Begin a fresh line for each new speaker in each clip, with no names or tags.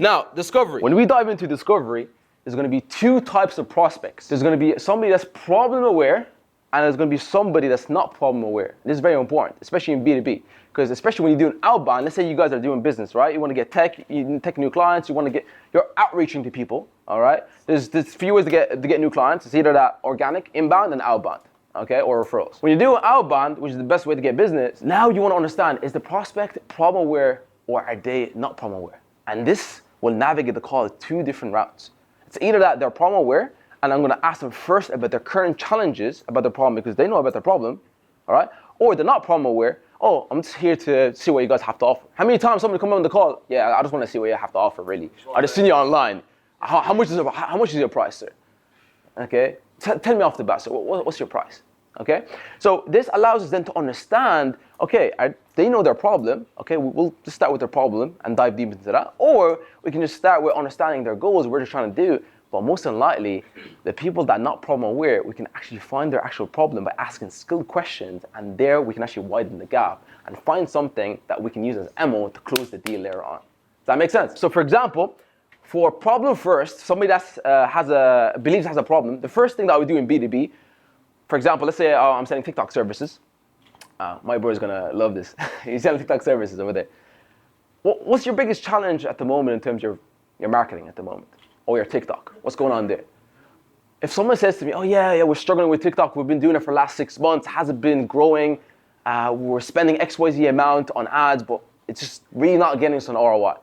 Now, discovery. When we dive into discovery, there's going to be two types of prospects. There's going to be somebody that's problem aware, and there's going to be somebody that's not problem aware. This is very important, especially in B2B, because especially when you're doing outbound, let's say you guys are doing business, right? You want to get tech new clients, you're outreaching to people, all right? There's few ways to get new clients. It's either that organic, inbound, and outbound, okay, or referrals. When you do outbound, which is the best way to get business, now you want to understand, is the prospect problem aware or are they not problem aware? And this will navigate the call two different routes. It's either that they're problem aware, and I'm going to ask them first about their current challenges about the problem because they know about their problem, all right? Or they're not problem aware. Oh, I'm just here to see what you guys have to offer. How many times somebody come on the call? Yeah, I just want to see what you have to offer, really. I just seen you online. How much is your price, sir? Okay, tell me off the bat. So what's your price? Okay, so this allows us then to understand. Okay, they know their problem. Okay, we'll just start with their problem and dive deep into that, or we can just start with understanding their goals, what they're trying to do. But most unlikely, the people that are not problem aware, we can actually find their actual problem by asking skilled questions, and there we can actually widen the gap and find something that we can use as ammo to close the deal later on. Does that make sense? So for example, for problem first, somebody that believes has a problem, the first thing that we do in B2B, for example, let's say I'm selling TikTok services. My bro is gonna love this. He's selling TikTok services over there. What's your biggest challenge at the moment in terms of your marketing at the moment? Or your TikTok, what's going on there? If someone says to me, oh yeah, we're struggling with TikTok, we've been doing it for the last 6 months, hasn't been growing, we're spending XYZ amount on ads, but it's just really not getting us an ROI.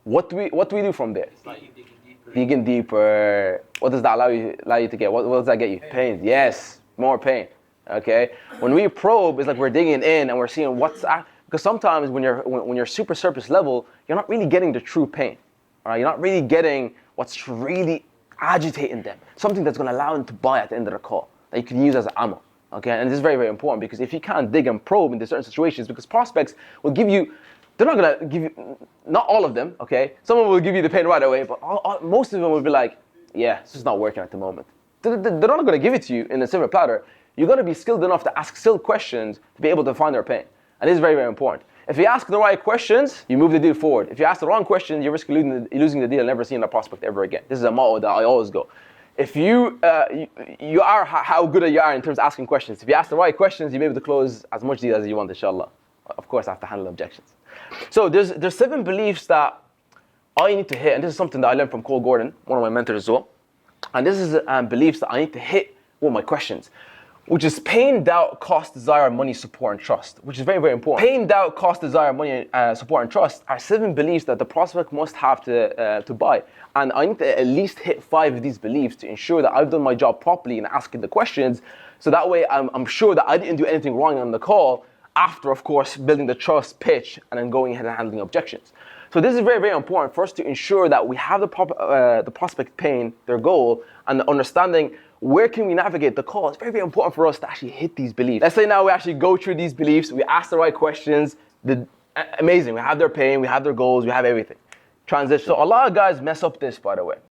What do we do from there?
It's like you digging deeper.
Digging deeper. What does that allow you to get? What does that get you? Pain. Yes, more pain. Okay. When we probe, it's like we're digging in and we're seeing because sometimes when you're super surface level, you're not really getting the true pain. All right, you're not really getting what's really agitating them, something that's going to allow them to buy at the end of the call that you can use as ammo. Okay, and this is very, very important because if you can't dig and probe into certain situations, because prospects will give you, they're not going to give you, not all of them, okay? Someone will give you the pain right away, but most of them will be like, yeah, this is not working at the moment. They're not going to give it to you in a silver platter. You're going to be skilled enough to ask skilled questions to be able to find their pain. And this is very, very important. If you ask the right questions, you move the deal forward. If you ask the wrong questions, you risk losing the deal and never seeing that prospect ever again. This is a motto that I always go. If you are how good you are in terms of asking questions. If you ask the right questions, you'll be able to close as much deal as you want, inshallah. Of course, I have to handle objections. So there's 7 beliefs that I need to hit, and this is something that I learned from Cole Gordon, one of my mentors as well. And this is beliefs that I need to hit with my questions, which is pain, doubt, cost, desire, money, support, and trust, which is very, very important. Pain, doubt, cost, desire, money, support, and trust are 7 beliefs that the prospect must have to buy. And I need to at least hit 5 of these beliefs to ensure that I've done my job properly in asking the questions. So that way I'm sure that I didn't do anything wrong on the call after, of course, building the trust pitch and then going ahead and handling objections. So this is very, very important for us to ensure that we have the prospect pain, their goal, and understanding where can we navigate the call. It's very, very important for us to actually hit these beliefs. Let's say now we actually go through these beliefs, we ask the right questions, amazing, we have their pain, we have their goals, we have everything. Transition. So a lot of guys mess up this, by the way.